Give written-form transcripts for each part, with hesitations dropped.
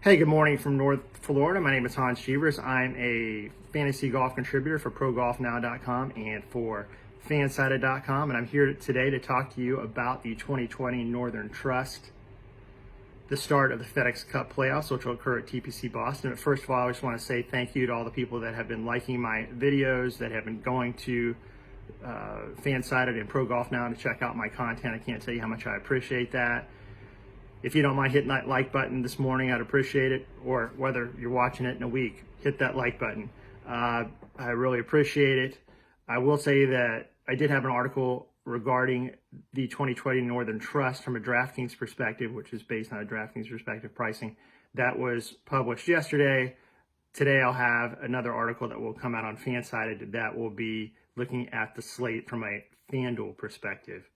Hey, good morning from North Florida. My name is Hans Shevers. I'm a fantasy golf contributor for ProGolfNow.com and for Fansided.com, and I'm here today to talk to you about the 2020 Northern Trust, the start of the FedEx Cup playoffs, which will occur at TPC Boston. But first of all, I just want to say thank you to all the people that have been liking my videos, that have been going to Fansided and Pro Golf Now to check out my content. I can't tell you how much I appreciate that. If you don't mind hitting that like button this morning, I'd appreciate it. Or whether you're watching it in a week, hit that like button. I really appreciate it. I will say that I did have an article regarding the 2020 Northern Trust from a DraftKings perspective, which is based on a DraftKings perspective pricing. That was published yesterday. Today I'll have another article that will come out on Fansided that will be looking at the slate from a FanDuel perspective.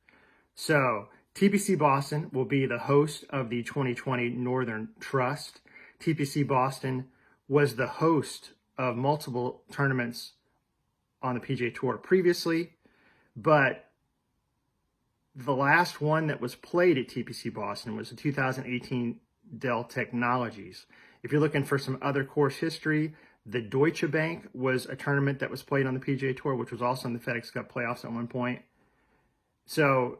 So TPC Boston will be the host of the 2020 Northern Trust. TPC Boston was the host of multiple tournaments on the PGA Tour previously, but the last one that was played at TPC Boston was the 2018 Dell Technologies. If you're looking for some other course history, the Deutsche Bank was a tournament that was played on the PGA Tour, which was also in the FedEx Cup playoffs at one point. So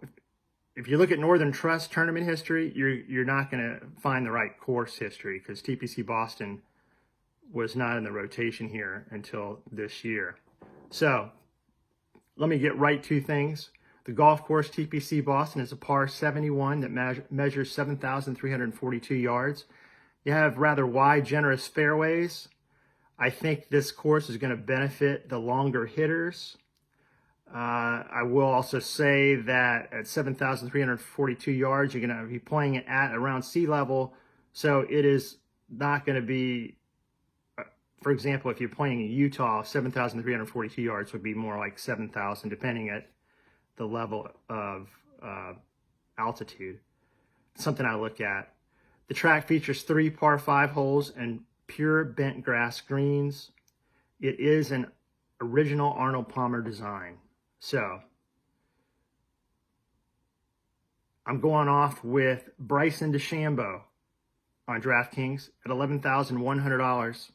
if you look at Northern Trust tournament history, you're not going to find the right course history, because TPC Boston was not in the rotation here until this year. So let me get right to things. The golf course TPC Boston is a par 71 that measures 7,342 yards. You have rather wide, generous fairways. I think this course is going to benefit the longer hitters. I will also say that at 7,342 yards, you're going to be playing it at around sea level. So it is not going to be, for example, if you're playing in Utah, 7,342 yards would be more like 7,000, depending at the level of altitude. Something I look at. The track features 3 par 5 holes and pure bent grass greens. It is an original Arnold Palmer design. So I'm going off with Bryson DeChambeau on DraftKings at $11,100.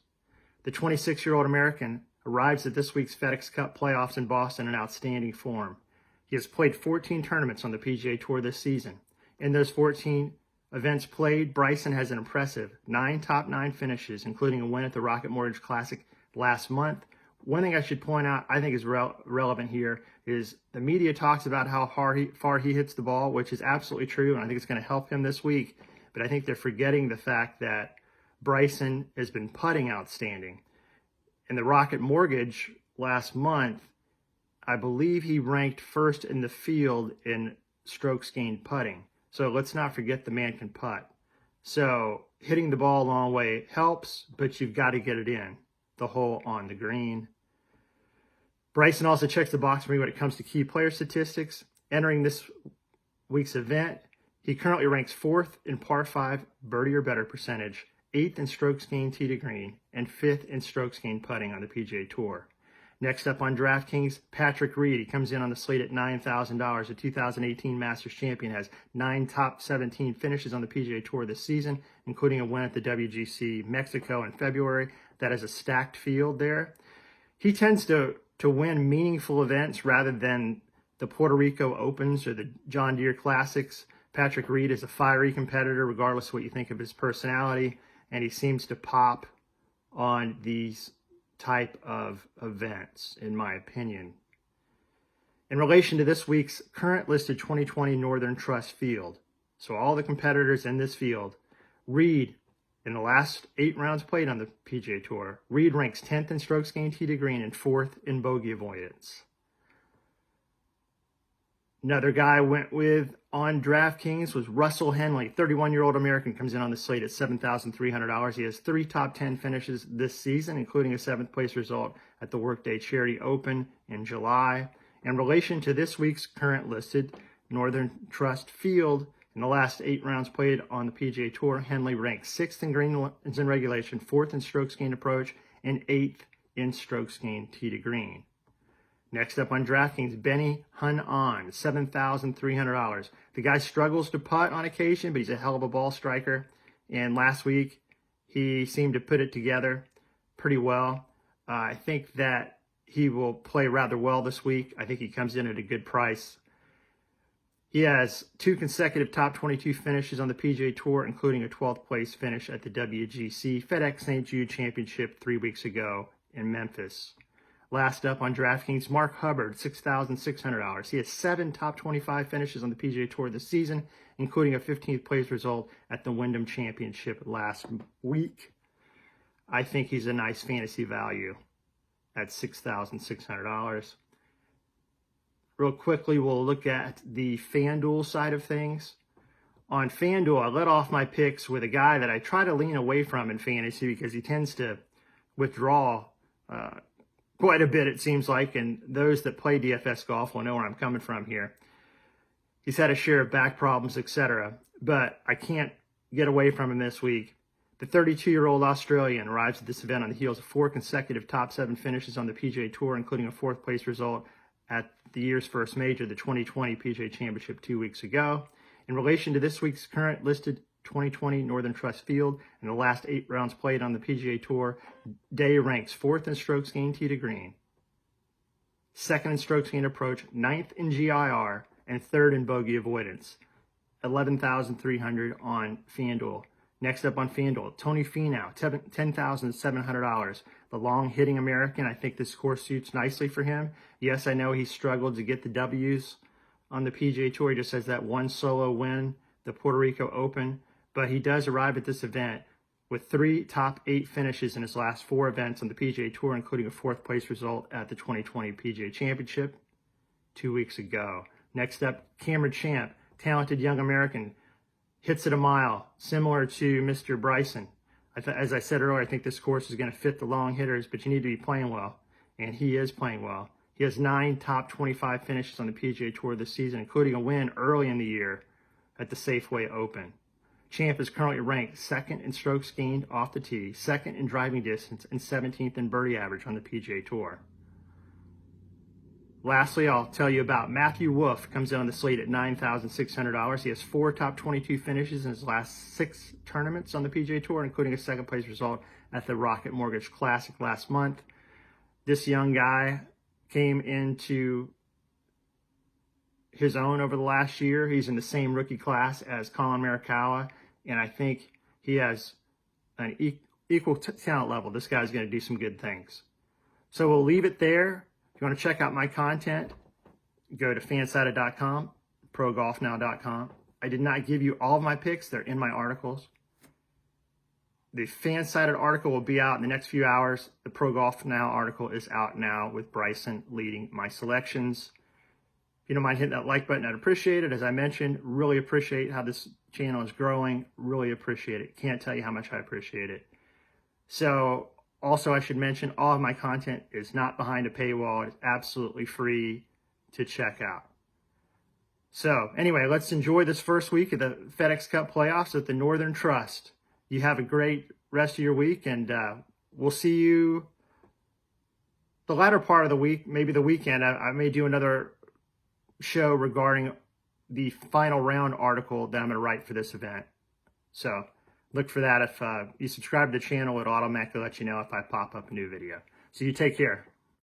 The 26-year-old American arrives at this week's FedEx Cup playoffs in Boston in outstanding form. He has played 14 tournaments on the PGA Tour this season. In those 14 events played, Bryson has an impressive 9 top 9 finishes, including a win at the Rocket Mortgage Classic last month. One thing I should point out, I think is relevant here, is the media talks about how far he hits the ball, which is absolutely true, and I think it's going to help him this week. But I think they're forgetting the fact that Bryson has been putting outstanding. In the Rocket Mortgage last month, I believe he ranked first in the field in strokes gained putting. So let's not forget the man can putt. So hitting the ball a long way helps, but you've got to get it in the hole on the green. Bryson also checks the box for me when it comes to key player statistics. Entering this week's event, he currently ranks 4th in par 5 birdie or better percentage, 8th in strokes gained tee to green, and 5th in strokes gained putting on the PGA Tour. Next up on DraftKings, Patrick Reed. He comes in on the slate at $9,000. The 2018 Masters champion has 9 top 17 finishes on the PGA Tour this season, including a win at the WGC Mexico in February. That is a stacked field there. He tends to win meaningful events rather than the Puerto Rico Opens or the John Deere Classics. Patrick Reed is a fiery competitor, regardless of what you think of his personality, and he seems to pop on these type of events, in my opinion. In relation to this week's current listed 2020 Northern Trust field, so all the competitors in this field, Reed, in the last 8 rounds played on the PGA Tour, Reed ranks 10th in strokes gained tee to green and 4th in bogey avoidance. Another guy I went with on DraftKings was Russell Henley. 31-year-old American comes in on the slate at $7,300. He has 3 top 10 finishes this season, including a 7th place result at the Workday Charity Open in July. In relation to this week's current listed Northern Trust field, in the last 8 rounds played on the PGA Tour, Henley ranks 6th in greens in regulation, 4th in strokes gained approach, and 8th in strokes gained tee to green. Next up on DraftKings, Benny Hun-An, $7,300. The guy struggles to putt on occasion, but he's a hell of a ball striker. And last week, He seemed to put it together pretty well. I think that he will play rather well this week. I think he comes in at a good price. He has 2 consecutive top 22 finishes on the PGA Tour, including a 12th place finish at the WGC FedEx St. Jude Championship 3 weeks ago in Memphis. Last up on DraftKings, Mark Hubbard, $6,600. He has 7 top 25 finishes on the PGA Tour this season, including a 15th place result at the Wyndham Championship last week. I think he's a nice fantasy value at $6,600. Real quickly, we'll look at the FanDuel side of things. On FanDuel, I let off my picks with a guy that I try to lean away from in fantasy because he tends to withdraw quite a bit, it seems like, and those that play DFS golf will know where I'm coming from here. He's had a share of back problems, etc., but I can't get away from him this week. The 32-year-old Australian arrives at this event on the heels of 4 consecutive top 7 finishes on the PGA Tour, including a 4th place result at the year's first major, the 2020 PGA Championship 2 weeks ago. In relation to this week's current listed 2020 Northern Trust field and the last 8 rounds played on the PGA Tour, Day ranks 4th in strokes gained tee to green, 2nd in strokes gained approach, 9th in GIR, and 3rd in bogey avoidance. 11,300 on FanDuel. Next up on FanDuel, Tony Finau, $10,700. The long-hitting American. I think this course suits nicely for him. Yes, I know he struggled to get the W's on the PGA Tour. He just has that one solo win, the Puerto Rico Open. But he does arrive at this event with 3 top 8 finishes in his last 4 events on the PGA Tour, including a 4th place result at the 2020 PGA Championship 2 weeks ago. Next up, Cameron Champ, talented young American, hits it a mile, similar to Mr. Bryson. As I said earlier, I think this course is going to fit the long hitters, but you need to be playing well, and he is playing well. He has 9 top 25 finishes on the PGA Tour this season, including a win early in the year at the Safeway Open. Champ is currently ranked 2nd in strokes gained off the tee, 2nd in driving distance, and 17th in birdie average on the PGA Tour. Lastly, I'll tell you about Matthew Wolff. Comes in on the slate at $9,600. He has 4 top 22 finishes in his last 6 tournaments on the PGA Tour, including a 2nd place result at the Rocket Mortgage Classic last month. This young guy came into his own over the last year. He's in the same rookie class as Colin Morikawa, and I think he has an equal talent level. This guy's going to do some good things. So we'll leave it there. If you want to check out my content, go to fansided.com, progolfnow.com. I did not give you all of my picks. They're in my articles. The Fansided article will be out in the next few hours. The Pro Golf Now article is out now with Bryson leading my selections. If you don't mind hitting that like button, I'd appreciate it. As I mentioned, really appreciate how this channel is growing. Really appreciate it. Can't tell you how much I appreciate it. So, also, I should mention, all of my content is not behind a paywall. It's absolutely free to check out. So, anyway, let's enjoy this first week of the FedEx Cup playoffs at the Northern Trust. You have a great rest of your week, and we'll see you the latter part of the week, maybe the weekend. I may do another show regarding the final round article that I'm going to write for this event. So, look for that. If you subscribe to the channel, it'll automatically let you know if I pop up a new video. So you take care.